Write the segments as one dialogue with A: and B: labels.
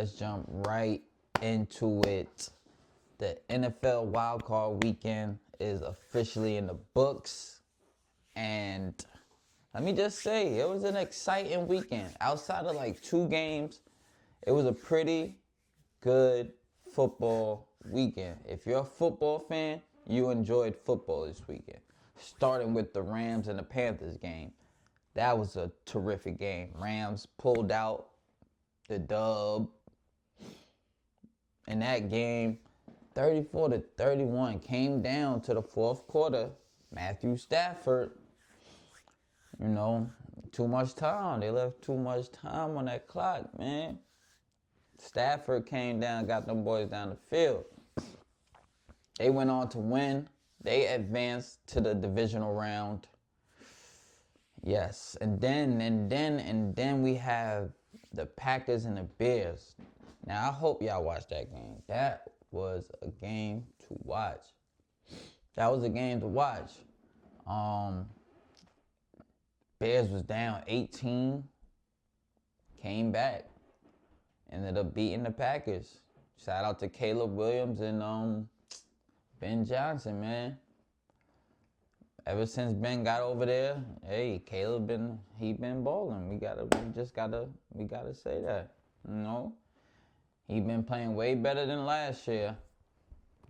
A: Let's jump right into it. The NFL wildcard weekend is officially in the books. And let me just say, it was an exciting weekend. Outside of like 2 games, it was a pretty good football weekend. If you're a football fan, you enjoyed football this weekend. Starting with the Rams and the Panthers game. That was a terrific game. Rams pulled out the dub in that game. 34-31 came down to the fourth quarter. Matthew Stafford, too much time. They left too much time on that clock, man. Stafford came down, got them boys down the field. They went on to win. They advanced to the divisional round. Yes, and then we have the Packers and the Bears. Now, I hope y'all watched that game. That was a game to watch. Bears was down 18, came back, ended up beating the Packers. Shout out to Caleb Williams and Ben Johnson, man. Ever since Ben got over there, hey, Caleb been balling. We gotta say that. He been playing way better than last year.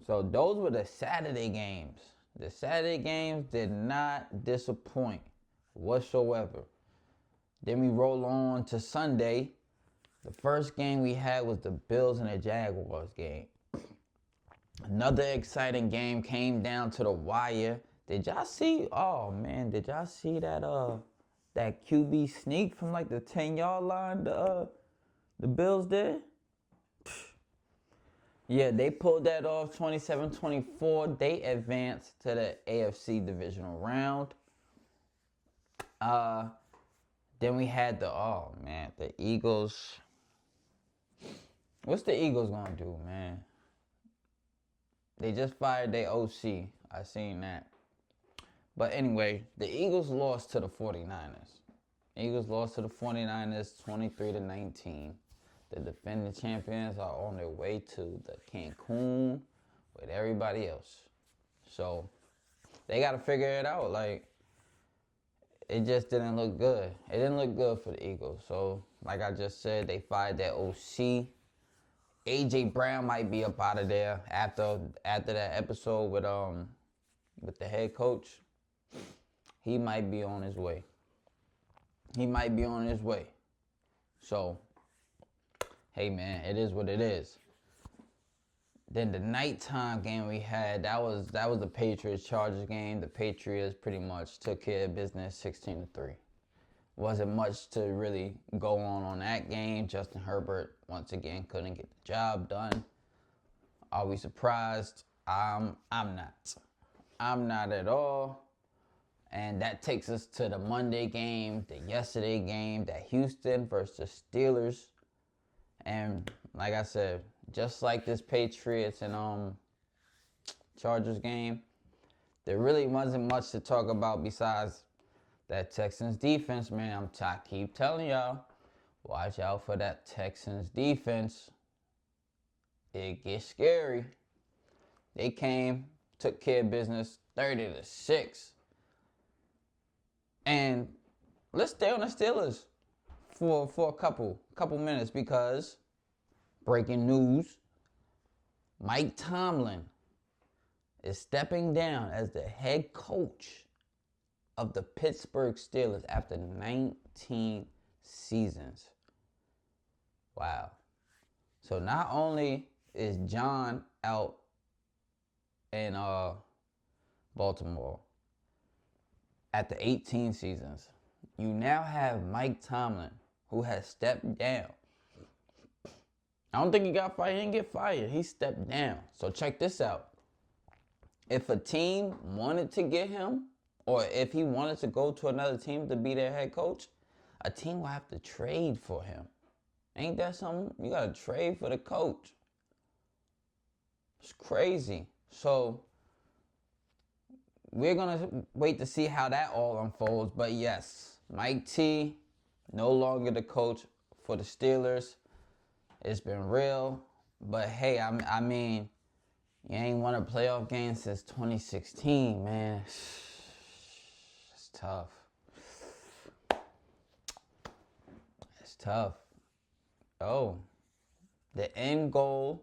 A: So those were the Saturday games. The Saturday games did not disappoint whatsoever. Then we roll on to Sunday. The first game we had was the Bills and the Jaguars game. Another exciting game came down to the wire. Did y'all see that that QB sneak from like the 10-yard line the Bills did? Yeah, they pulled that off 27-24. They advanced to the AFC divisional round. Then we had the Eagles. What's the Eagles gonna do, man? They just fired their OC. I seen that. But anyway, the Eagles lost to the 49ers. 23-19. The defending champions are on their way to the Cancun with everybody else. So they got to figure it out. Like, it just didn't look good. It didn't look good for the Eagles. So, like I just said, they fired their OC. A.J. Brown might be up out of there after that episode with the head coach. He might be on his way. So, hey man, it is what it is. Then the nighttime game we had, that was the Patriots-Chargers game. The Patriots pretty much took care of business 16-3. Wasn't much to really go on that game. Justin Herbert, once again, couldn't get the job done. Are we surprised? I'm not. I'm not at all. And that takes us to the Monday game, the yesterday game, that Houston versus Steelers. And like I said, just like this Patriots and Chargers game, there really wasn't much to talk about besides that Texans defense, man. I keep telling y'all, watch out for that Texans defense. It gets scary. They came, took care of business, 30-6. And let's stay on the Steelers for a couple minutes, because breaking news, Mike Tomlin is stepping down as the head coach of the Pittsburgh Steelers after 19 seasons. Wow. So not only is John out in Baltimore after 18 seasons, you now have Mike Tomlin, who has stepped down. I don't think he got fired. He didn't get fired. He stepped down. So check this out. If a team wanted to get him, or if he wanted to go to another team to be their head coach, a team will have to trade for him. Ain't that something? You got to trade for the coach. It's crazy. So we're going to wait to see how that all unfolds. But yes, Mike T, no longer the coach for the Steelers. It's been real. But hey, I mean, you ain't won a playoff game since 2016, man. It's tough. It's tough. Oh, the end goal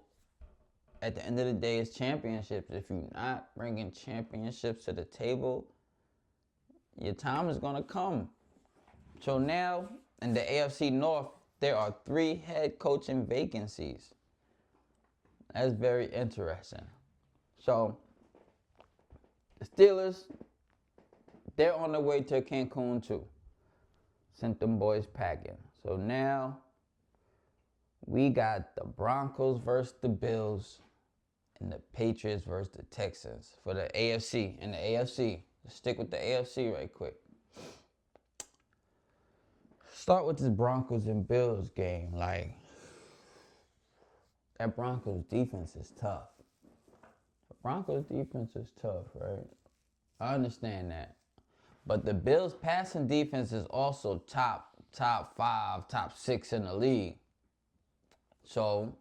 A: at the end of the day is championships. If you're not bringing championships to the table, your time is going to come. So now, in the AFC North, there are 3 head coaching vacancies. That's very interesting. So, the Steelers, they're on their way to Cancun too. Sent them boys packing. So now, we got the Broncos versus the Bills and the Patriots versus the Texans for the AFC. And the AFC, let's stick with the AFC right quick. Start with this Broncos and Bills game. Like, that Broncos defense is tough. The Broncos defense is tough, right? I understand that. But the Bills passing defense is also top 5, top 6 in the league. So,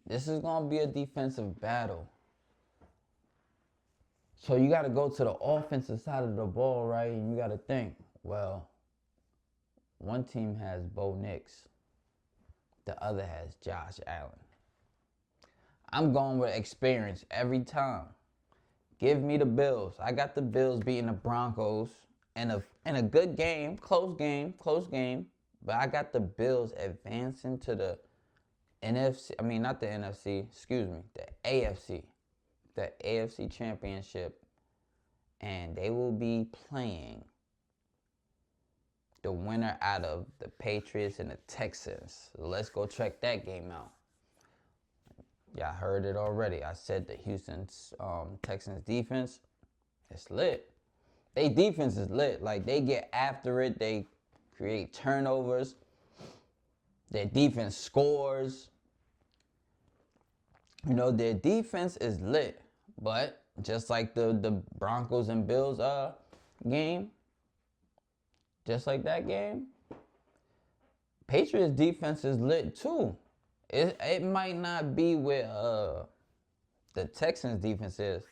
A: this is going to be a defensive battle. So, you got to go to the offensive side of the ball, right? And you got to think, well, one team has Bo Nix. The other has Josh Allen. I'm going with experience every time. Give me the Bills. I got the Bills beating the Broncos in a good game, close game. But I got the Bills advancing to the NFC. I mean, not the NFC. Excuse me, the AFC. The AFC Championship, and they will be playing the winner out of the Patriots and the Texans. So let's go check that game out. Y'all heard it already. I said the Houston Texans defense is lit. They defense is lit. Like, they get after it. They create turnovers. Their defense scores. You know, their defense is lit. But just like the Broncos and Bills game, just like that game, Patriots defense is lit too. It might not be where the Texans defense is,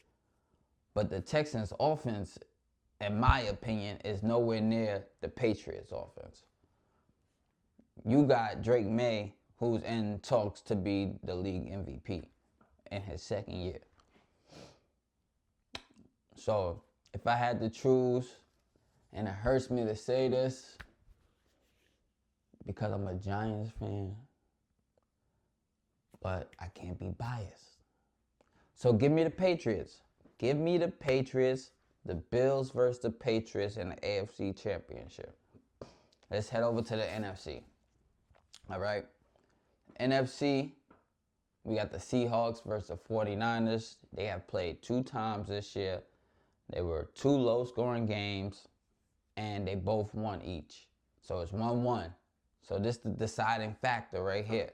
A: but the Texans offense, in my opinion, is nowhere near the Patriots offense. You got Drake May, who's in talks to be the league MVP in his second year. So if I had to choose, and it hurts me to say this because I'm a Giants fan, but I can't be biased. So give me the Patriots. Give me the Patriots, the Bills versus the Patriots in the AFC Championship. Let's head over to the NFC. All right. NFC, we got the Seahawks versus the 49ers. They have played 2 times this year. They were 2 low-scoring games, and they both won each. So it's 1-1. So this is the deciding factor right here.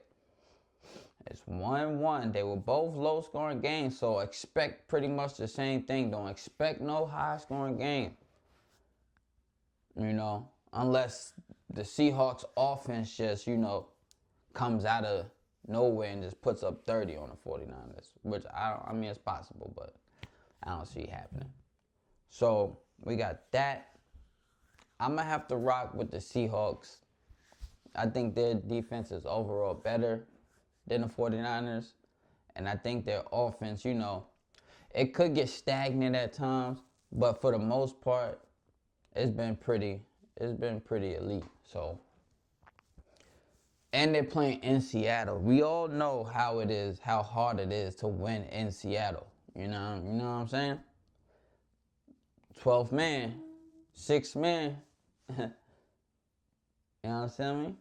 A: It's 1-1. They were both low-scoring games, so expect pretty much the same thing. Don't expect no high-scoring game. You know, unless the Seahawks offense just, comes out of nowhere and just puts up 30 on the 49ers, which I mean, it's possible, but I don't see it happening. So we got that. I'm going to have to rock with the Seahawks. I think their defense is overall better than the 49ers. And I think their offense, it could get stagnant at times, but for the most part, it's been pretty elite. So, and they're playing in Seattle. We all know how it is, how hard it is to win in Seattle. You know what I'm saying? 12th man, 6th man. You understand me?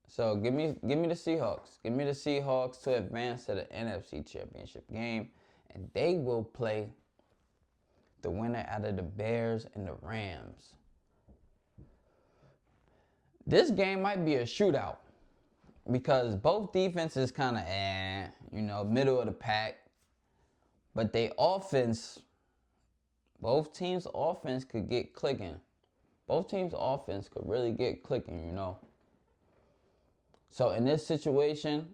A: So give me the Seahawks. Give me the Seahawks to advance to the NFC Championship game. And they will play the winner out of the Bears and the Rams. This game might be a shootout because both defenses kind of middle of the pack. But they offense, both teams' offense could get clicking. Both teams' offense could really get clicking, So in this situation,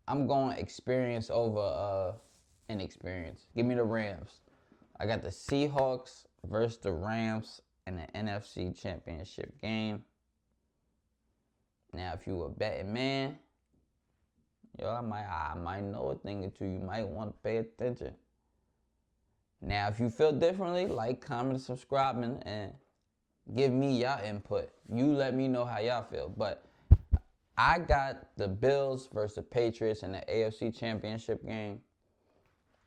A: I'm going experience over inexperience. Give me the Rams. I got the Seahawks versus the Rams in the NFC Championship game. Now, if you a betting man, yo, I might know a thing or two. You might want to pay attention. Now, if you feel differently, like, comment, subscribe, and give me y'all input. You let me know how y'all feel. But I got the Bills versus the Patriots in the AFC Championship game,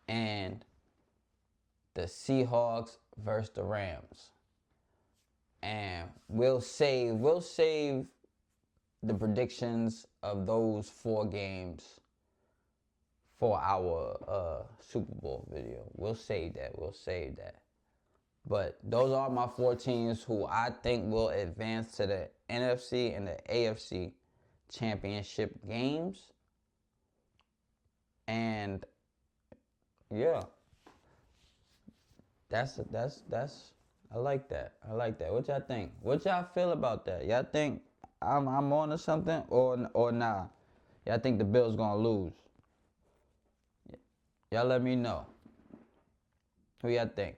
A: and the Seahawks versus the Rams. And we'll save the predictions of those 4 games for our Super Bowl video. We'll save that. But those are my 4 teams who I think will advance to the NFC and the AFC championship games. And yeah, that's I like that. What y'all think? What y'all feel about that? Y'all think I'm on to something or nah? Y'all think the Bills gonna lose? Y'all let me know. Who y'all think?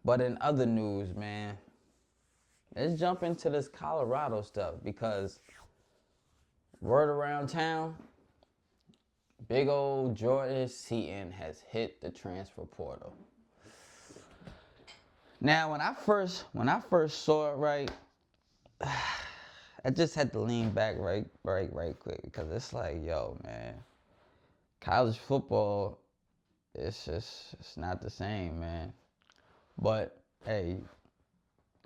A: But in other news, man, let's jump into this Colorado stuff, because word around town, big old Jordan Seaton has hit the transfer portal. Now, when I first saw it, right, I just had to lean back right quick, because it's like, yo, man, college football, it's not the same, man. But hey,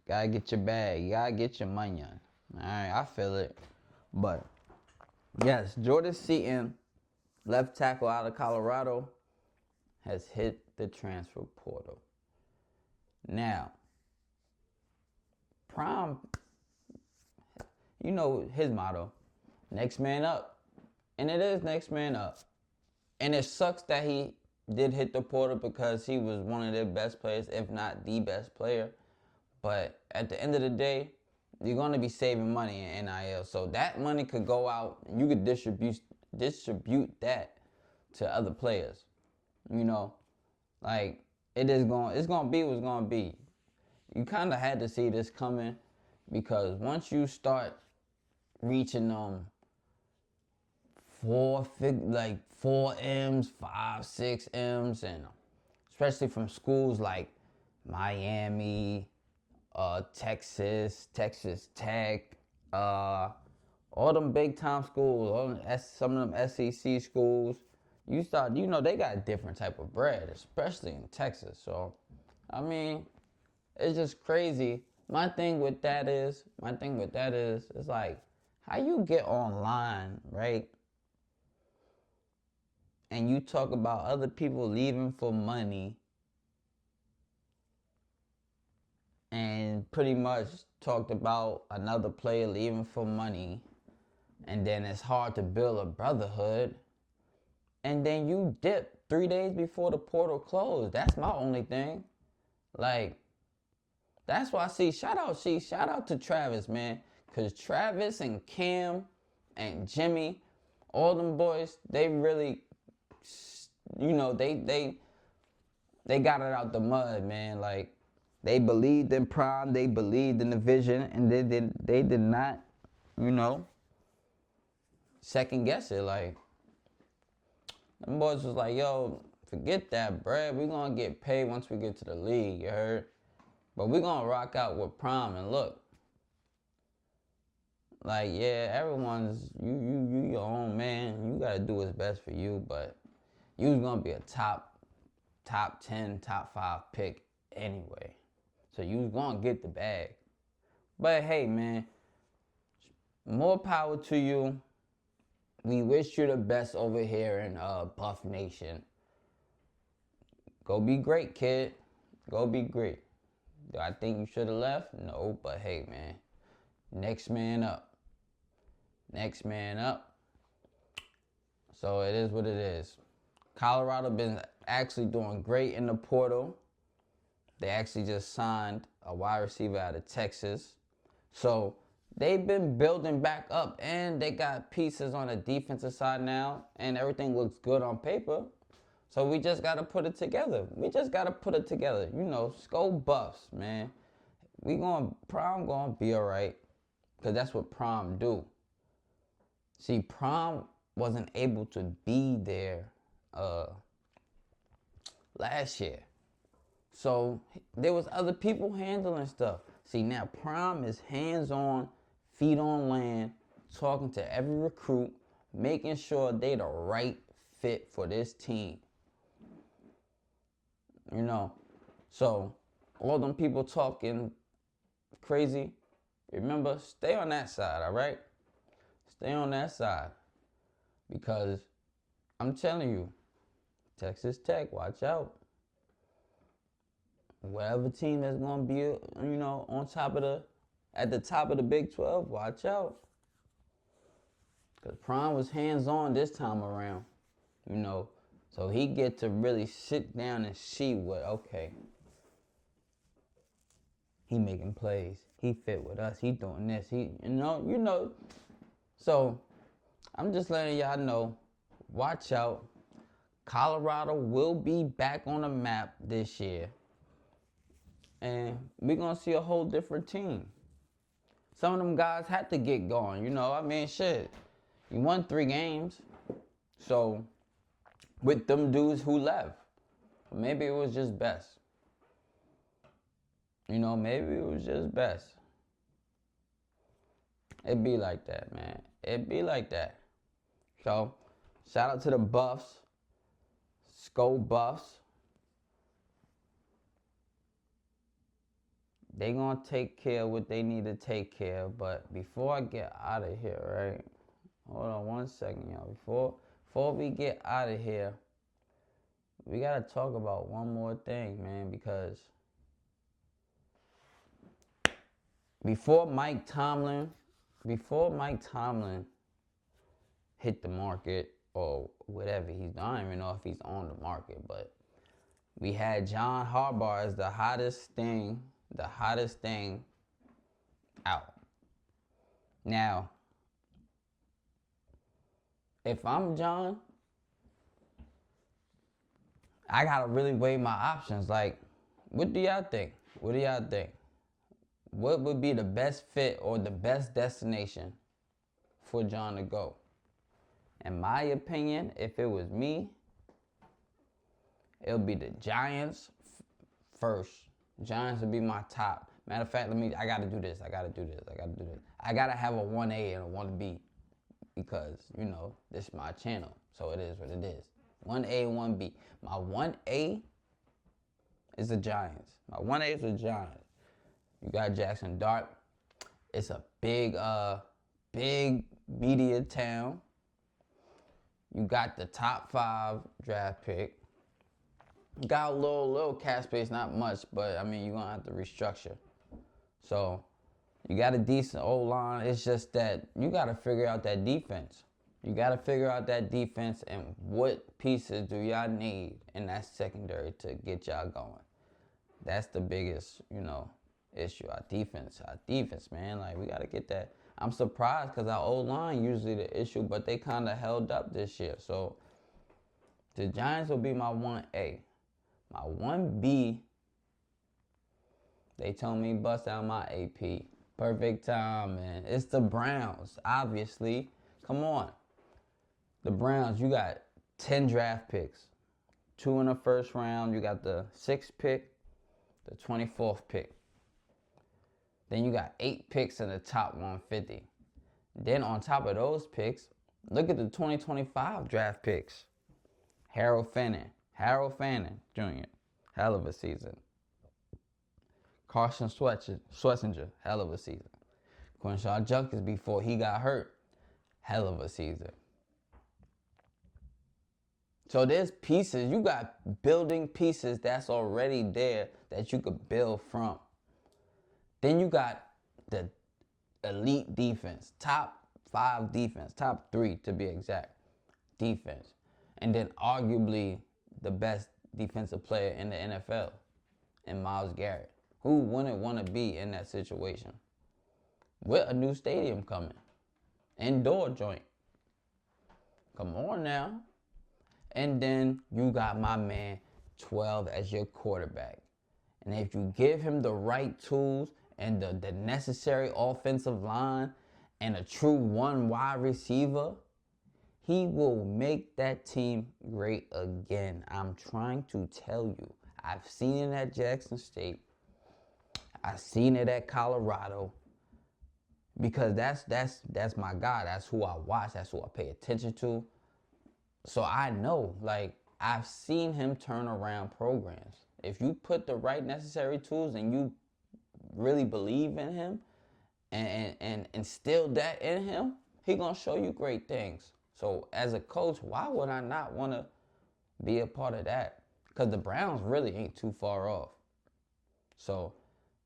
A: gotta get your bag, you gotta get your money on. All right, I feel it. But yes, Jordan Seaton, left tackle out of Colorado, has hit the transfer portal. Now, Prime, you know his motto, next man up. And it is next man up. And it sucks that he did hit the portal, because he was one of their best players, if not the best player. But at the end of the day, you're going to be saving money in NIL. So that money could go out, and you could distribute that to other players. You know, like, it's going to be what's going to be. You kind of had to see this coming, because once you start reaching 4 M's, 5, 6 M's, and especially from schools like Miami, Texas Tech, all them big time schools, some of them SEC schools, you start, they got a different type of bread, especially in Texas. So, I mean, it's just crazy. My thing with that is, it's like, how you get online, right? And you talk about other people leaving for money, and pretty much talked about another player leaving for money, and then it's hard to build a brotherhood, and then you dip 3 days before the portal closed. That's my only thing. Like, that's why shout out to Travis, man, because Travis and Cam and Jimmy, all them boys, they really, they got it out the mud, man. Like, they believed in Prime, they believed in the vision, and they did not, second guess it. Like, them boys was like, yo, forget that, bruh. We gonna get paid once we get to the league, you heard? But we gonna rock out with Prime, and look. Like, yeah, everyone's, you your own man. You gotta do what's best for you, but you was gonna be a top 10, top 5 pick anyway. So you was gonna get the bag. But hey, man, more power to you. We wish you the best over here in Buff Nation. Go be great, kid. Go be great. Do I think you should have left? No, but hey, man, next man up. Next man up. So it is what it is. Colorado been actually doing great in the portal. They actually just signed a wide receiver out of Texas. So they've been building back up, and they got pieces on the defensive side now, and everything looks good on paper. So we just got to put it together. We just got to put it together. You know, Skull Buffs, man. Prime going to be all right, because that's what Prime do. See, Prime wasn't able to be there last year. So there was other people handling stuff. See, now Prime is hands-on, feet on land, talking to every recruit, making sure they the right fit for this team. You know, so all them people talking crazy, remember, stay on that side, all right? Stay on that side. Because I'm telling you, Texas Tech, watch out. Whatever team that's going to be, you know, at the top of the Big 12, watch out. Because Prime was hands-on this time around, you know. So he get to really sit down and see what, okay, he making plays. He fit with us. He doing this. He, you know. So I'm just letting y'all know, watch out. Colorado will be back on the map this year. And we're going to see a whole different team. Some of them guys had to get going, you know. I mean, shit. You won 3 games. So, with them dudes who left, maybe it was just best. You know, maybe it was just best. It be like that, man. It be like that. So, shout out to the Buffs. Skull Buffs. They gonna take care of what they need to take care of. But before I get out of here, right? Hold on one second, y'all. Before we get out of here, we gotta talk about one more thing, man, because before Mike Tomlin hit the market or whatever he's done, I don't even know if he's on the market, but we had John Harbaugh as the hottest thing out. Now, if I'm John, I gotta really weigh my options. Like, what do y'all think? What would be the best fit or the best destination for John to go? In my opinion, if it was me, it would be the Giants first. Giants would be my top. Matter of fact, I gotta do this. I gotta have a 1A and a 1B because, you know, this is my channel. So it is what it is. 1A and 1B. My 1A is the Giants. You got Jackson Dart. It's a big media town. You got the top 5 draft pick. Got a little cap space, not much, but I mean, you're gonna have to restructure. So you got a decent O-line. It's just that you gotta figure out that defense. And what pieces do y'all need in that secondary to get y'all going. That's the biggest, you know, issue. Our defense, man. Like, we gotta get that. I'm surprised because our O-line usually the issue, but they kind of held up this year. So the Giants will be my 1A. My 1B, they told me bust out my AP. Perfect time, man. It's the Browns, obviously. Come on. The Browns, you got 10 draft picks. 2 in the first round. You got the 6th pick, the 24th pick. Then you got 8 picks in the top 150. Then on top of those picks, look at the 2025 draft picks. Harold Fannin Jr., hell of a season. Carson Schlesinger, hell of a season. Quinshon Judkins before he got hurt, hell of a season. So there's pieces, you got building pieces that's already there that you could build from. Then you got the elite defense, top 5 defense, top 3 to be exact, defense. And then arguably the best defensive player in the NFL, in Myles Garrett. Who wouldn't want to be in that situation? with a new stadium coming. Indoor joint. Come on now. And then you got my man 12 as your quarterback. And if you give him the right tools and the necessary offensive line and a true one wide receiver, he will make that team great again. I'm trying to tell you. I've seen it at Jackson State. I've seen it at Colorado. Because that's my guy. That's who I watch. That's who I pay attention to. So I know, like, I've seen him turn around programs. If you put the right necessary tools and you really believe in him and instill that in him, he gonna show you great things. So as a coach, why would I not want to be a part of that? Because the Browns really ain't too far off. So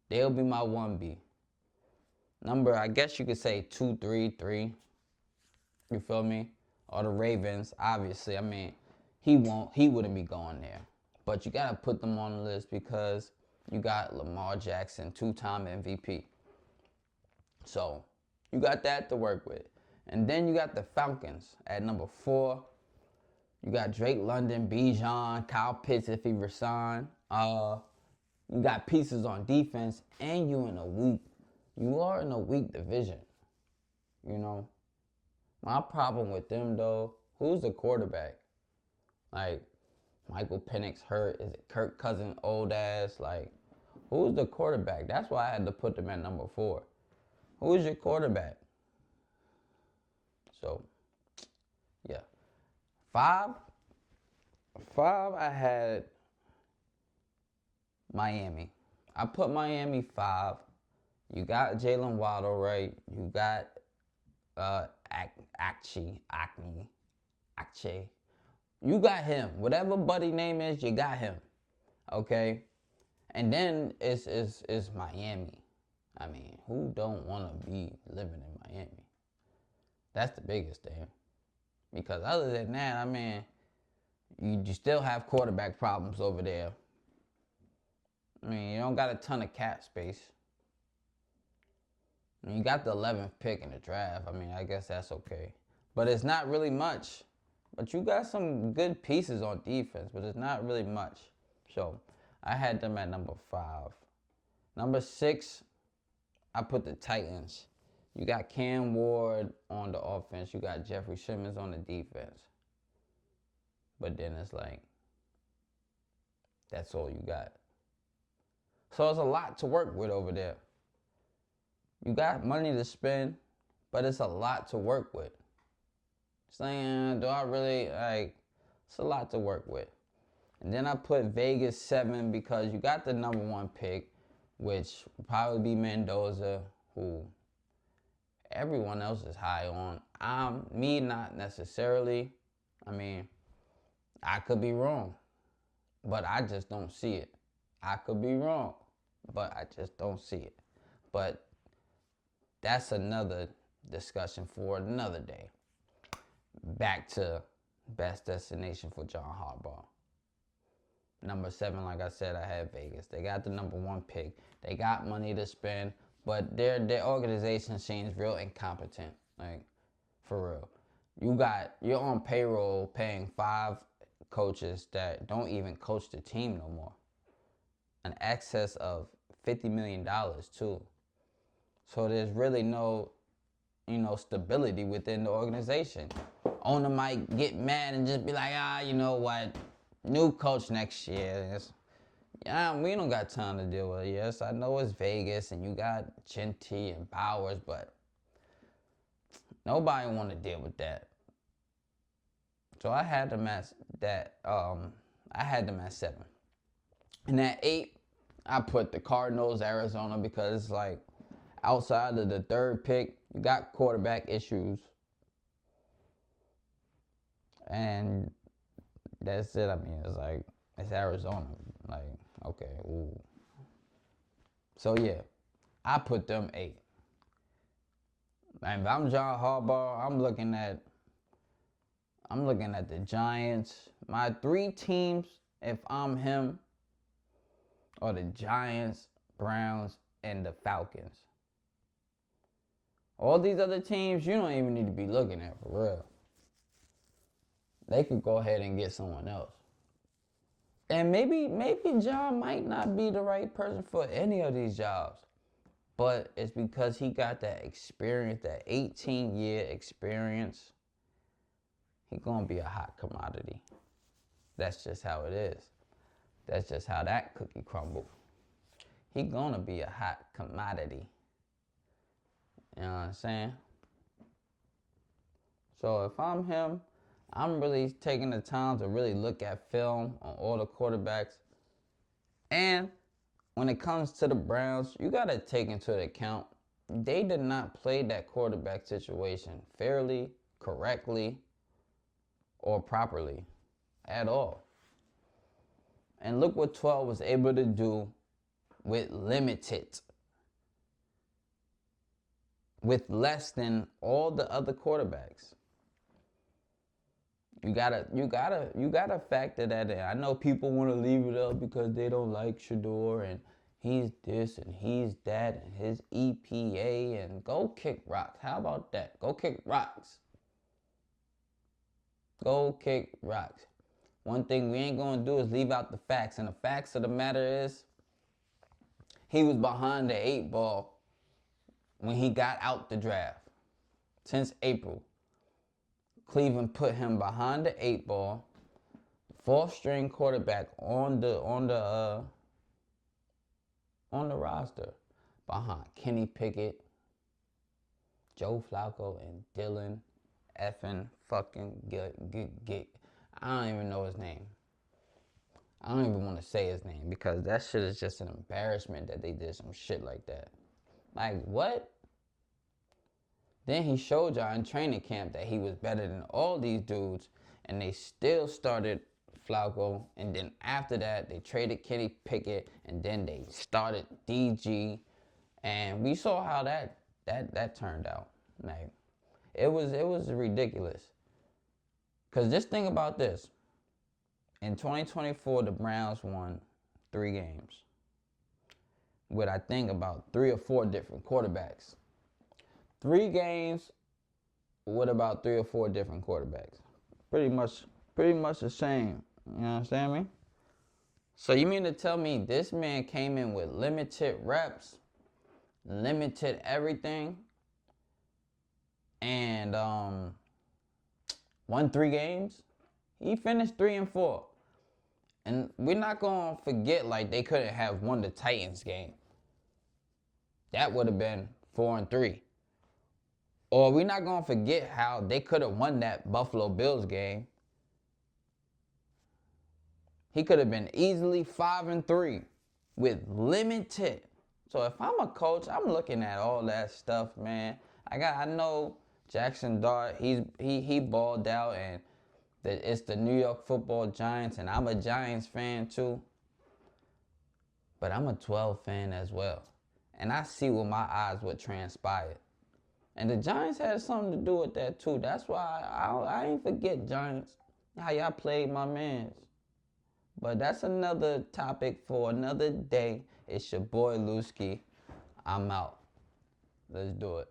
A: they'll be my 1B. Number, I guess you could say 2, 3, 3. You feel me? Or the Ravens, obviously. I mean, he wouldn't be going there. But you got to put them on the list because you got Lamar Jackson, 2-time MVP. So you got that to work with. And then you got the Falcons at number 4. You got Drake London, Bijan, Kyle Pitts if he resign. You got pieces on defense, and you are in a weak division. You know, my problem with them though, who's the quarterback? Like, Michael Penix hurt. Is it Kirk Cousins old ass? Like, who's the quarterback? That's why I had to put them at number 4. Who's your quarterback? So, yeah. 5, I had Miami. I put Miami 5. You got Jalen Waddle, right? You got Akche. You got him. Whatever buddy name is, you got him. Okay? And then it's Miami. I mean, who don't want to be living in Miami? That's the biggest thing. Because other than that, I mean, you still have quarterback problems over there. I mean, you don't got a ton of cap space. I mean, you got the 11th pick in the draft. I mean, I guess that's okay. But it's not really much. But you got some good pieces on defense, but it's not really much. So I had them at number 5. Number 6, I put the Titans. You got Cam Ward on the offense. You got Jeffrey Simmons on the defense. But then it's like, that's all you got. So it's a lot to work with over there. You got money to spend, but it's a lot to work with. Saying, do I really, like, it's a lot to work with. And then I put Vegas 7 because you got the number 1 pick, which would probably be Mendoza, who everyone else is high on. Me, not necessarily. I mean, I could be wrong, but I just don't see it. I could be wrong, but I just don't see it. But that's another discussion for another day. Back to best destination for John Harbaugh. Number 7, like I said, I had Vegas. They got the number 1 pick. They got money to spend, but their organization seems real incompetent. Like, for real. You're on payroll paying 5 coaches that don't even coach the team no more. An excess of $50 million too. So there's really no, stability within the organization. Owner might get mad and just be like, you know what, new coach next year. We don't got time to deal with it. Yes, I know it's Vegas and you got Chinty and Bowers, but nobody want to deal with that. So I had them at that. I had them at 7. And at 8, I put the Cardinals, Arizona, because it's like outside of the 3rd pick, you got quarterback issues. And that's it. I mean, it's like, it's Arizona. Like, okay, ooh. So yeah, I put them 8. And if I'm John Harbaugh, I'm looking at the Giants. My 3 teams, if I'm him, are the Giants, Browns, and the Falcons. All these other teams, you don't even need to be looking at for real. They could go ahead and get someone else. And maybe John might not be the right person for any of these jobs. But it's because he got that experience, that 18-year experience. He's going to be a hot commodity. That's just how it is. That's just how that cookie crumbled. He's going to be a hot commodity. You know what I'm saying? So if I'm him, I'm really taking the time to really look at film on all the quarterbacks. And when it comes to the Browns, you got to take into account they did not play that quarterback situation fairly, correctly, or properly at all. And look what 12 was able to do with less than all the other quarterbacks. You gotta factor that in. I know people want to leave it up because they don't like Shador and he's this and he's that and his EPA and go kick rocks. How about that? Go kick rocks. Go kick rocks. One thing we ain't gonna do is leave out the facts. And the facts of the matter is, he was behind the 8 ball when he got out the draft. Since April, Cleveland put him behind the 8 ball, fourth string quarterback on the roster, behind Kenny Pickett, Joe Flacco, and Dylan effing fucking get. I don't even know his name. I don't even want to say his name because that shit is just an embarrassment that they did some shit like that. Like, what? Then he showed y'all in training camp that he was better than all these dudes, and they still started Flacco, and then after that, they traded Kenny Pickett, and then they started DG, and we saw how that turned out. Like, it was ridiculous. Because just think about this. In 2024, the Browns won 3 games with, I think, about 3 or 4 different quarterbacks. 3 games with about 3 or 4 different quarterbacks. Pretty much the same. You understand me? So you mean to tell me this man came in with limited reps, limited everything, and won 3 games? He finished 3-4. And we're not going to forget like they couldn't have won the Titans game. That would have been 4-3. Or we're not going to forget how they could have won that Buffalo Bills game. He could have been easily 5-3 with limited. So if I'm a coach, I'm looking at all that stuff, man. I know Jackson Dart, he balled out, and it's the New York Football Giants, and I'm a Giants fan too. But I'm a 12 fan as well. And I see with my eyes what transpired. And the Giants had something to do with that too. That's why I ain't forget Giants, how y'all played my mans. But that's another topic for another day. It's your boy Lusky. I'm out. Let's do it.